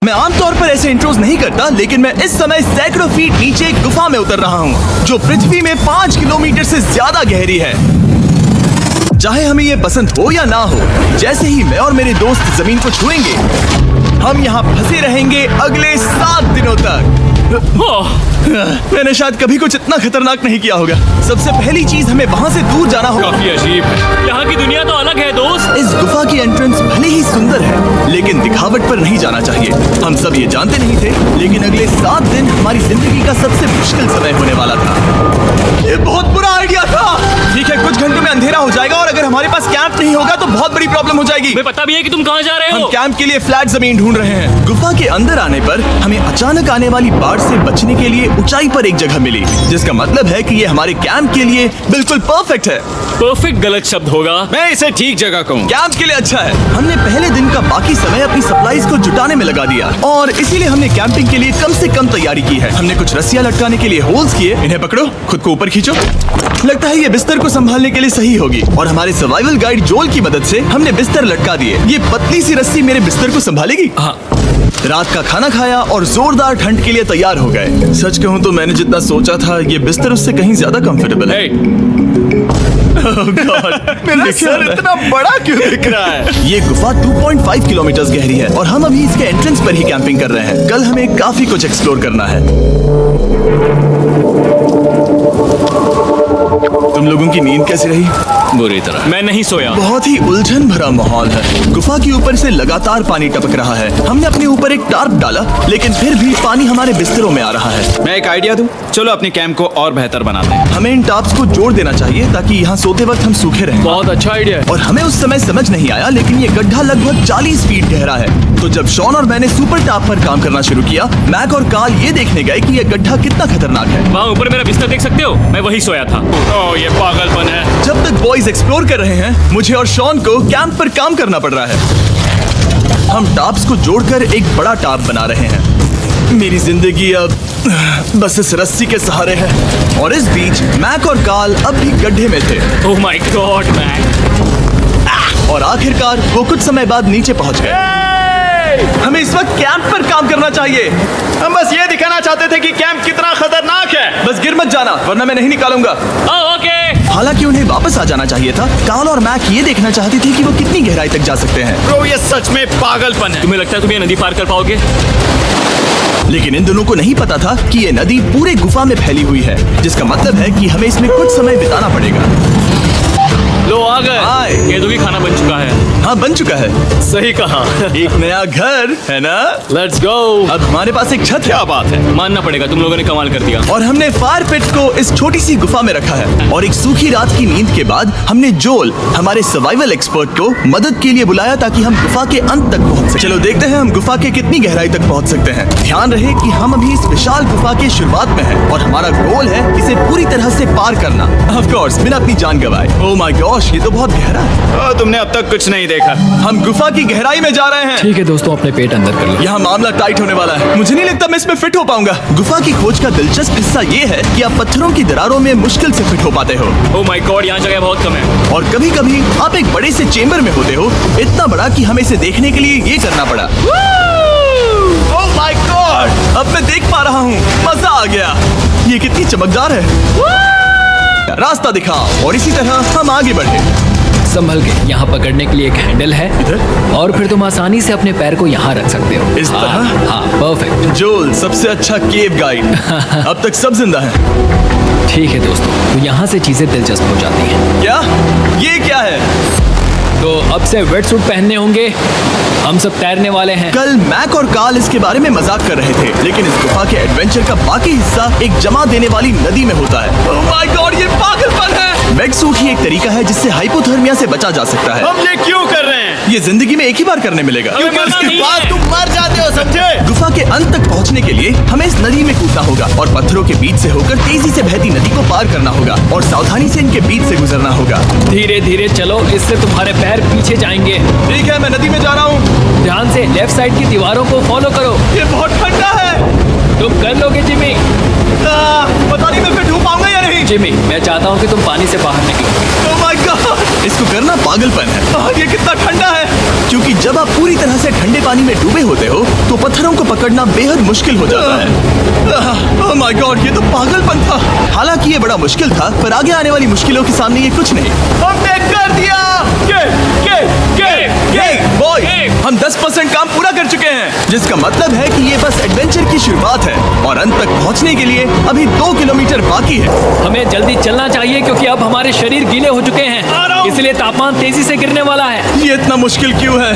मैं आमतौर पर ऐसे इंट्रोज नहीं करता, लेकिन मैं इस समय सैकड़ों फीट नीचे एक गुफा में उतर रहा हूँ, जो पृथ्वी में 5 किलोमीटर से ज्यादा गहरी है। चाहे हमें ये पसंद हो या ना हो, जैसे ही मैं और मेरे दोस्त जमीन को छुएंगे, हम यहाँ फंसे रहेंगे अगले 7 दिनों तक। मैंने शायद कभी कुछ इतना खतरनाक नहीं किया होगा। सबसे पहली चीज, हमें वहाँ से दूर जाना होगा। काफी अजीब है, यहाँ की दुनिया तो अलग है दोस्त। इस गुफा की एंट्रेंस भले ही सुंदर है, लेकिन दिखावट पर नहीं जाना चाहिए। हम सब ये जानते नहीं थे, लेकिन अगले 7 दिन हमारी जिंदगी का सबसे मुश्किल समय होने वाला था। ये बहुत बुरा आइडिया था। ठीक है, कुछ घंटों में अंधेरा हो जाएगा और अगर हमारे पास कैंप नहीं होगा तो बहुत बड़ी प्रॉब्लम हो जाएगी। हमें पता भी है कि तुम कहाँ जा रहे हो। हम कैंप के लिए फ्लैट जमीन ढूंढ रहे हैं। गुफा के अंदर आने पर हमें अचानक आने वाली बाढ़ से बचने के लिए ऊंचाई पर एक जगह मिली, जिसका मतलब है कि ये हमारे कैंप के लिए बिल्कुल परफेक्ट है। परफेक्ट गलत शब्द होगा, मैं इसे ठीक जगह कहूँ। कैंप के लिए अच्छा है। हमने पहले दिन का बाकी समय अपनी सप्लाईज को जुटाने में लगा दिया और इसीलिए हमने कैंपिंग के लिए कम से कम तैयारी की है। हमने कुछ रस्सियां लटकाने के लिए होल्स किए। इन्हें पकड़ो, खुद को ऊपर खींचो। लगता है ये बिस्तर को संभालने के लिए सही होगी और हमारे सर्वाइवल गाइड जोल की मदद से हमने बिस्तर लटका दिए। ये पतली सी रस्सी मेरे बिस्तर को संभालेगी। हाँ। रात का खाना खाया और जोरदार ठंड के लिए तैयार हो गए। सच कहूँ तो मैंने जितना सोचा था, ये बिस्तर उससे कहीं ज्यादा कंफर्टेबल है। Oh God, मेरा सर इतना बड़ा क्यों दिख रहा है? ये गुफा 2.5 किलोमीटर गहरी है और हम अभी इसके एंट्रेंस पर ही कैंपिंग कर रहे हैं। कल हमें काफी कुछ एक्सप्लोर करना है। तुम लोगों की नींद कैसी रही? बुरी तरह। मैं नहीं सोया। बहुत ही उलझन भरा माहौल है। गुफा के ऊपर से लगातार पानी टपक रहा है। हमने अपने ऊपर एक टार्प डाला, लेकिन फिर भी पानी हमारे बिस्तरों में आ रहा है। मैं एक आइडिया दूं? चलो अपने कैंप को और बेहतर बनाते हैं। हमें इन टार्प्स को जोड़ देना चाहिए ताकि यहाँ सोते वक्त हम सूखे रहें। बहुत अच्छा आइडिया है। और हमें उस समय समझ नहीं आया, लेकिन ये गड्ढा लगभग 40 फीट गहरा है। तो जब शॉन और मैंने सुपर टाप पर काम करना शुरू किया, मैक और कार्ल ये देखने गए कि ये गड्ढा कितना खतरनाक है। वहाँ ऊपर मेरा बिस्तर देख सकते हो? मैं वही सोया था। ओह, ये पागलपन है। जब तक बॉयज एक्सप्लोर कर रहे हैं, मुझे और शॉन को कैंप पर काम करना पड़ रहा है। हम टाप्स को जोड़कर एक बड़ा टाप बना रहे हैं। मेरी जिंदगी अब बस इस रस्सी के सहारे है। और इस बीच मैक और कार्ल अब भी गड्ढे में थे। Oh my God Mac. और आखिरकार वो कुछ समय बाद नीचे पहुंच गए। हमें इस वक्त कैंप पर काम करना चाहिए। हम बस ये दिखाना चाहते थे कि कैंप कितना खतरनाक है। बस गिर मत जाना, वरना मैं नहीं निकालूंगा। ओके। हालांकि उन्हें वापस आ जाना चाहिए था। कार्ल और मैक ये देखना चाहते थे कि वो कितनी गहराई तक जा सकते हैं। ब्रो, ये सच में पागलपन है। तुम्हें लगता है तुम ये नदी पार कर पाओगे? लेकिन इन दोनों को नहीं पता था कि ये नदी पूरे गुफा में फैली हुई है, जिसका मतलब है कि हमें इसमें कुछ समय बिताना पड़ेगा। लो आ गए। केदू की खाना बन चुका है। हाँ, बन चुका है। सही कहा। एक नया घर है ना? Let's go. अब हमारे पास एक छत है। क्या बात है। मानना पड़ेगा, तुम लोगों ने कमाल कर दिया। और हमने फायर पिट को इस छोटी सी गुफा में रखा है। और एक सूखी रात की नींद के बाद हमने जोल, हमारे सर्वाइवल एक्सपर्ट को मदद के लिए बुलाया ताकि हम गुफा के अंत तक पहुंच सकें। चलो देखते हैं हम गुफा के कितनी गहराई तक पहुंच सकते हैं। ध्यान रहे कि हम अभी इस विशाल गुफा के शुरुआत में हैं और हमारा गोल है इसे पूरी तरह से पार करना। ऑफ कोर्स, बिना अपनी जान गंवाए। ओह माय गॉश, ये तो बहुत गहरा है। तुमने अब तक कुछ नहीं देखा। हम गुफा की गहराई में जा रहे हैं। ठीक है दोस्तों, अपने पेट अंदर कर लो। यहाँ मामला टाइट होने वाला है। मुझे नहीं लगता मैं इसमें फिट हो पाऊंगा। गुफा की खोज का दिलचस्प हिस्सा ये है कि आप पत्थरों की दरारों में मुश्किल से फिट हो पाते हो। ओह माय गॉड, यहाँ जगह बहुत कम है। और कभी कभी आप एक बड़े से चेंबर में होते हो, इतना बड़ा कि हमें इसे देखने के लिए ये करना पड़ा। ओह माय गॉड, अब मैं देख पा रहा हूँ। मजा आ गया। ये कितनी चमकदार है। रास्ता दिखाओ। और इसी तरह हम आगे बढ़े। संभल के। यहाँ पकड़ने के लिए एक हैंडल है इधर? और फिर तुम आसानी से अपने पैर को यहाँ रख सकते हो। इस तरह? हाँ, परफेक्ट। जोल, सबसे अच्छा केव गाइड। अब तक सब जिंदा हैं। ठीक है दोस्तों, तो यहाँ से चीजें दिलचस्प हो जाती हैं। क्या? ये क्या है? तो अब से वेट सूट पहनने होंगे। हम सब तैरने वाले हैं। कल मैक और कार्ल इसके बारे में मजाक कर रहे थे, लेकिन इस गुफा के एडवेंचर का बाकी हिस्सा एक जमा देने वाली नदी में होता है। ओह माय गॉड, ये पागलपन है। वेट सूट ही एक तरीका है जिससे हाइपोथर्मिया से बचा जा सकता है। हम ये क्यों कर रहे हैं? ये जिंदगी में एक ही बार करने मिलेगा। क्योंकि उसके बाद तुम मर जाते हो, समझे? गुफा के अंत तक पहुंचने के लिए हमें इस नदी में कूदना होगा और पत्थरों के बीच से होकर तेजी से बहती नदी को पार करना होगा और सावधानी से इनके बीच से गुजरना होगा। धीरे धीरे चलो, इससे तुम्हारे पैर पीछे जाएंगे। ठीक है, मैं नदी में जा रहा हूँ। ध्यान से लेफ्ट साइड की दीवारों को फॉलो करो। ये बहुत ठंडा है। तुम कर लोगे जिमी। पता नहीं मैं फिट हो पाऊंगा या नहीं। जिमी, मैं चाहता हूँ कि तुम पानी से बाहर निकलो। ओह माय गॉड, इसको करना पागलपन है। ये कितना ठंडा है। क्योंकि जब आप पूरी तरह से ठंडे पानी में डूबे होते हो तो पत्थरों को पकड़ना बेहद मुश्किल हो जाता है। ओह माय गॉड, ये तो पागलपन था। हालांकि ये बड़ा मुश्किल था, पर आगे आने वाली मुश्किलों के सामने ये कुछ नहीं। हमने कर दिया। बॉय, हम 10% काम पूरा कर चुके हैं, जिसका मतलब है कि ये बस एडवेंचर की शुरुआत है और अंत तक पहुंचने के लिए अभी 2 किलोमीटर बाकी है। हमें जल्दी चलना चाहिए क्योंकि अब हमारे शरीर गीले हो चुके आ रहा हैं, हूं। इसलिए तापमान तेजी से गिरने वाला है। ये इतना मुश्किल क्यों है?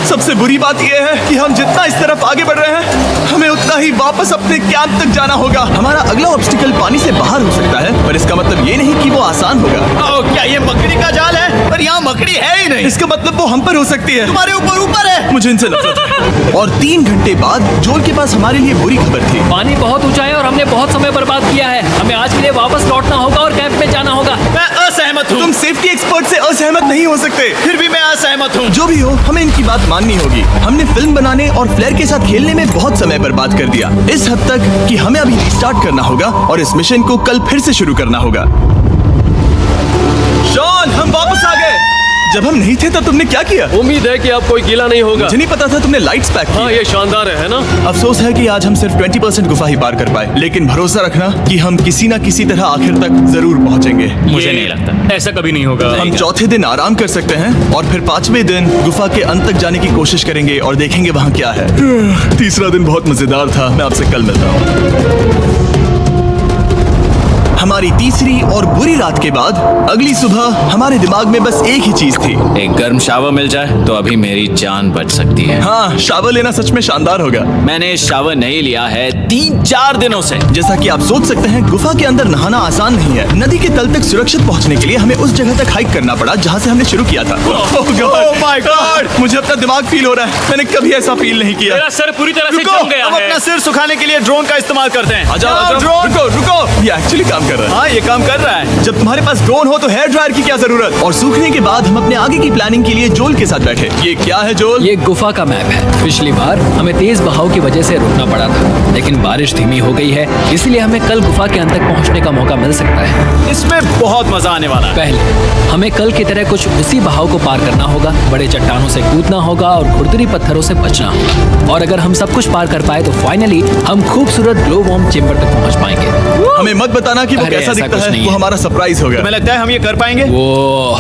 सबसे बुरी बात यह है कि हम जितना इस तरफ आगे बढ़ रहे हैं, हमें उतना ही वापस अपने कैंप तक जाना होगा। हमारा अगला ऑब्स्टिकल पानी से बाहर हो सकता है, पर इसका मतलब ये नहीं कि वो आसान होगा। ओह, क्या ये मकड़ी का जाल है? पर यहाँ मकड़ी है ही नहीं। इसका मतलब वो हम पर हो सकती है। तुम्हारे ऊपर है। मुझे इनसे नफरत है। और 3 घंटे बाद जोल के पास हमारे लिए बुरी खबर थी। पानी बहुत ऊंचा है और हमने बहुत समय बर्बाद किया है। हमें आज के लिए वापस लौटना होगा और कैंप में जाना होगा। मैं असहमत हूँ। तुम सेफ्टी एक्सपर्ट से असहमत नहीं हो सकते। फिर भी मैं असहमत हूँ। जो भी हो, हमें इनकी बात माननी होगी। हमने फिल्म बनाने और फ्लेयर के साथ खेलने में बहुत समय बर्बाद कर दिया, इस हद तक कि हमें अभी रिस्टार्ट करना होगा और इस मिशन को कल फिर से शुरू करना होगा। शॉन, हम वापस आ गए। जब हम नहीं थे तब तुमने क्या किया? उम्मीद है कि अब कोई गीला नहीं होगा। मुझे नहीं पता था तुमने लाइट्स पैक हाँ, की। ये शानदार है ना? अफसोस है कि आज हम सिर्फ 20% गुफा ही पार कर पाए, लेकिन भरोसा रखना कि हम किसी न किसी तरह आखिर तक जरूर पहुंचेंगे। मुझे नहीं लगता ऐसा कभी नहीं होगा। हम चौथे दिन आराम कर सकते हैं और फिर 5वें दिन गुफा के अंत तक जाने की कोशिश करेंगे और देखेंगे वहाँ क्या है। तीसरा दिन बहुत मजेदार था। मैं आपसे कल मिलता हूँ। हमारी तीसरी और बुरी रात के बाद अगली सुबह हमारे दिमाग में बस एक ही चीज थी। एक गर्म शावर मिल जाए तो अभी मेरी जान बच सकती है। हाँ, शावर लेना सच में शानदार होगा। मैंने शावर नहीं लिया है 3-4 दिनों से। जैसा कि आप सोच सकते हैं, गुफा के अंदर नहाना आसान नहीं है। नदी के तल तक सुरक्षित पहुंचने के लिए हमें उस जगह तक हाइक करना पड़ा जहां से हमने शुरू किया था। Oh my God! मुझे अपना दिमाग फील हो रहा है। मैंने कभी ऐसा फील नहीं किया। मेरा सर पूरी तरह से रुको, जम गया हम है। अपना सिर सुखाने के लिए ड्रोन का इस्तेमाल करते हैं। आ जाओ, आ जाओ। ड्रोन। रुको रुको, ये एक्चुअली काम कर रहा है। हाँ, ये काम कर रहा है। जब तुम्हारे पास ड्रोन हो तो हेयर ड्रायर की क्या जरूरत। और सूखने के बाद हम अपने आगे की प्लानिंग के लिए जोल के साथ बैठे। ये क्या है जोल? ये गुफा का मैप है। पिछली बार हमें तेज बहाव की वजह से रुकना पड़ा था, लेकिन बारिश धीमी हो गई है, इसलिए हमें कल गुफा के अंत तक पहुंचने का मौका मिल सकता है। इसमें बहुत मजा आने वाला है। पहले हमें कल की तरह कुछ उसी बहाव को पार करना होगा, बड़े चट्टानों से कूदना होगा और खुरदुरी पत्थरों से बचना होगा। और अगर हम सब कुछ पार कर पाए तो फाइनली हम खूबसूरत ग्लो वार्म चेम्बर तक पहुंच पाएंगे। हमें मत बताना कि वो अरे, कैसा ऐसा दिखता कुछ है। नहीं वो है। हमारा सरप्राइज होगा। तुम्हें लगता है हम ये कर पाएंगे? वो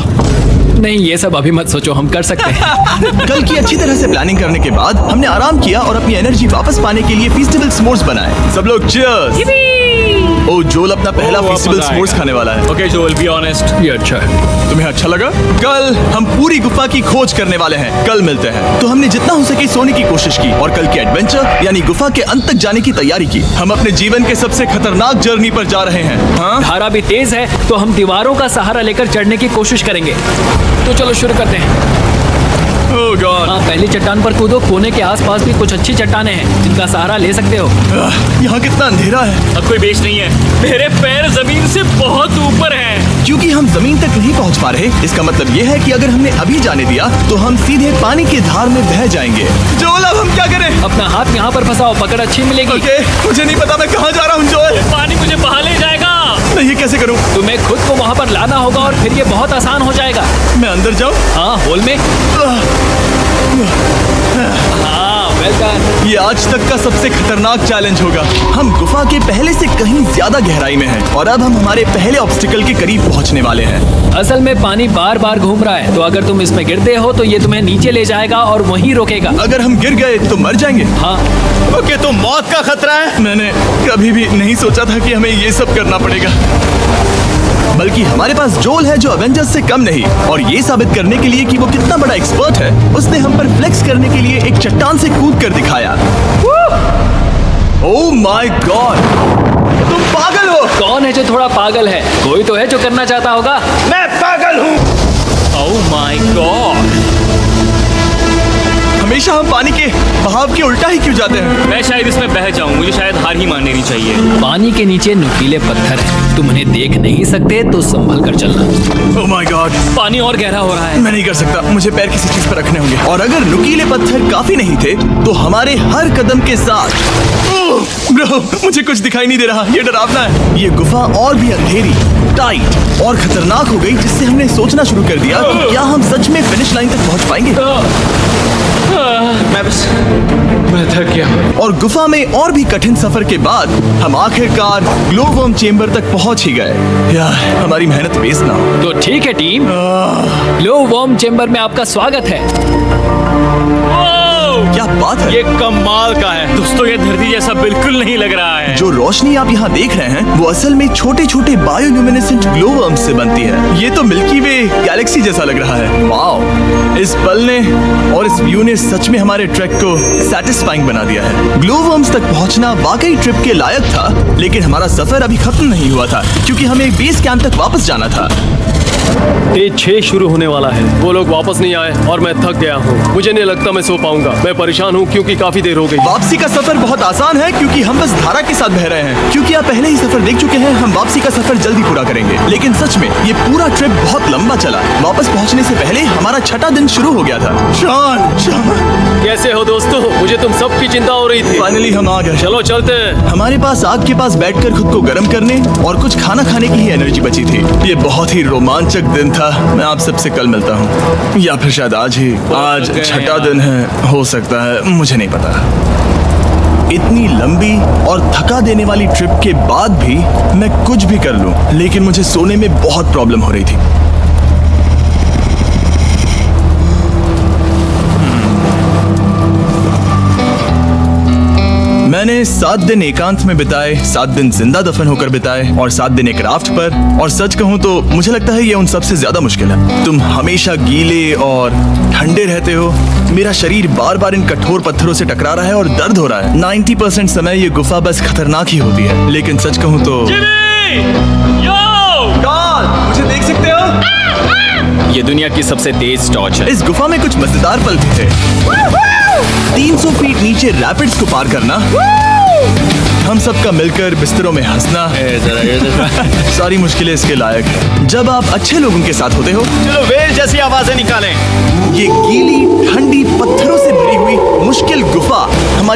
नहीं, ये सब अभी मत सोचो, हम कर सकते हैं। कल की अच्छी तरह से प्लानिंग करने के बाद हमने आराम किया और अपनी एनर्जी वापस पाने के लिए फेस्टिवल स्मोर्स बनाए। सब लोग चीयर्स। ओ, जोल अपना पहला अब फेस्टिवल मजा स्मोर्स आएगा। खाने वाला है। ओके जोल, बी ऑनेस्ट। ये अच्छा है। तुम्हें अच्छा लगा? कल हम पूरी गुफा की खोज करने वाले हैं। कल मिलते हैं। तो हमने जितना हो सके सोने की कोशिश की और कल के एडवेंचर यानी गुफा के अंत तक जाने की तैयारी की। हम अपने जीवन के सबसे खतरनाक जर्नी पर जा रहे हैं। हाँ? धारा भी तेज है तो हम दीवारों का सहारा लेकर चढ़ने की कोशिश करेंगे। तो चलो शुरू करते हैं। ओह गॉड, हाँ, पहली चट्टान पर कूदो। कोने के आसपास भी कुछ अच्छी चट्टानें हैं जिनका सहारा ले सकते हो। यहाँ कितना अंधेरा है। अब कोई बेस नहीं है। मेरे पैर जमीन से बहुत ऊपर हैं। क्योंकि हम जमीन तक नहीं पहुँच पा रहे, इसका मतलब ये है कि अगर हमने अभी जाने दिया तो हम सीधे पानी की धार में बह जाएंगे। जोल, अब हम क्या करें? अपना हाथ यहाँ पर फंसाओ, पकड़ अच्छी मिलेगी। ओके, मुझे नहीं पता मैं कहाँ जा रहा हूँ जोल। पानी मुझे बहा ले जाएगा। मैं ये कैसे करूँ? तुम्हें खुद को वहाँ पर लाना होगा और फिर ये बहुत आसान हो जाएगा। मैं अंदर जाऊँ? हाँ, होल में। हाँ, वेल डन। ये आज तक का सबसे खतरनाक चैलेंज होगा। हम गुफा के पहले से कहीं ज्यादा गहराई में हैं और अब हम हमारे पहले ऑब्स्टिकल के करीब पहुंचने वाले हैं। असल में पानी बार बार घूम रहा है, तो अगर तुम इसमें गिरते हो तो ये तुम्हें नीचे ले जाएगा और वहीं रोकेगा। अगर हम गिर गए तो मर जाएंगे। हाँ, ओके, तो मौत का खतरा है। मैंने कभी भी नहीं सोचा था कि हमें ये सब करना पड़ेगा। बल्कि हमारे पास जोल है जो अवेंजर्स से कम नहीं, और ये साबित करने के लिए कि वो कितना बड़ा एक्सपर्ट है, उसने हम पर फ्लेक्स करने के लिए एक चट्टान से कूद कर दिखाया। ओह माय गॉड, तुम पागल हो। कौन है जो थोड़ा पागल है? कोई तो है जो करना चाहता होगा। मैं पागल हूँ। ओह माय गॉड। हमेशा हम बहाव के उल्टा ही क्यों जाते हैं? मैं शायद इसमें बह जाऊं, मुझे शायद हार ही मान लेनी चाहिए। पानी के नीचे नुकीले पत्थर हैं। तुम उन्हें देख नहीं सकते तो संभल कर चलना। ओह माय गॉड, पानी और गहरा हो रहा है। मैं नहीं कर सकता, मुझे पैर किसी चीज पर रखने होंगे। और अगर नुकीले पत्थर काफी नहीं थे तो हमारे हर कदम के साथ ब्रो, मुझे कुछ दिखाई नहीं दे रहा, ये डरावना है। ये गुफा और भी अंधेरी, टाइट और खतरनाक हो गई, जिससे हमने सोचना शुरू कर दिया कि क्या हम सच में फिनिश लाइन तक पहुंच पाएंगे। मैं थक गया। और गुफा में और भी कठिन सफर के बाद हम आखिरकार ग्लो वर्म चेम्बर तक पहुंच ही गए। यार, हमारी मेहनत वेस्ट ना हो। तो ठीक है टीम, ग्लो वर्म चेम्बर में आपका स्वागत है। क्या बात है? ये कमाल का है दोस्तों, ये धरती जैसा बिल्कुल नहीं लग रहा है। जो रोशनी आप यहाँ देख रहे हैं वो असल में छोटे छोटे बायोल्यूमिनेसेंट ग्लो वर्म्स से बनती है। ये तो मिल्की वे गैलेक्सी जैसा लग रहा है। वाओ, इस पल ने और इस व्यू ने सच में हमारे ट्रैक को सेटिस्फाइंग बना दिया है। ग्लो वर्म्स तक पहुँचना वाकई ट्रिप के लायक था, लेकिन हमारा सफर अभी खत्म नहीं हुआ था क्योंकि हमें बेस कैंप तक वापस जाना था। डे 6 शुरू होने वाला है। वो लोग वापस नहीं आए और मैं थक गया हूँ। मुझे नहीं लगता मैं सो पाऊंगा। मैं परेशान हूँ क्योंकि काफी देर हो गई। वापसी का सफर बहुत आसान है क्योंकि हम बस धारा के साथ बह रहे हैं। क्योंकि आप पहले ही सफर देख चुके हैं, हम वापसी का सफर जल्दी पूरा करेंगे। लेकिन सच में ये पूरा ट्रिप बहुत लंबा चला। वापस पहुंचने से पहले हमारा 6वां दिन शुरू हो गया था। शान, कैसे हो दोस्तों? मुझे तुम सबकी चिंता हो रही थी। फाइनली हम आ गए। चलो चलते हैं। हमारे पास आग के पास बैठकर खुद को गर्म करने और कुछ खाना खाने की ही एनर्जी बची थी। ये बहुत ही रोमांचक दिन था। मैं आप सबसे कल मिलता हूँ, या फिर शायद आज ही। आज 6वां दिन है, हो सकता है, मुझे नहीं पता। इतनी लंबी और थका देने वाली ट्रिप के बाद भी मैं कुछ भी कर लूं, लेकिन मुझे सोने में बहुत प्रॉब्लम हो रही थी। मैंने 7 दिन एकांत में बिताए, 7 दिन जिंदा दफन होकर बिताए और 7 दिन एक राफ्ट पर। और सच कहूं तो मुझे लगता है ये उन सबसे ज्यादा मुश्किल है। तुम हमेशा गीले और ठंडे रहते हो। मेरा शरीर बार बार इन कठोर पत्थरों से टकरा रहा है और दर्द हो रहा है। 90% समय ये गुफा बस खतरनाक ही होती है। लेकिन सच कहूं तो मुझे देख सकते हो? ये दुनिया की सबसे तेज टॉर्च है। इस गुफा में कुछ मजेदार पल भी थे। 300 फीट नीचे रैपिड्स को पार करना, हम सबका मिलकर बिस्तरों में हंसना, सारी मुश्किलें इसके लायक है जब आप अच्छे लोगों के साथ होते हो। चलो वेल जैसी आवाजें निकालें। ये गीली ठंडी पत्थरों से भरी हुई मुश्किल गुफा हमारी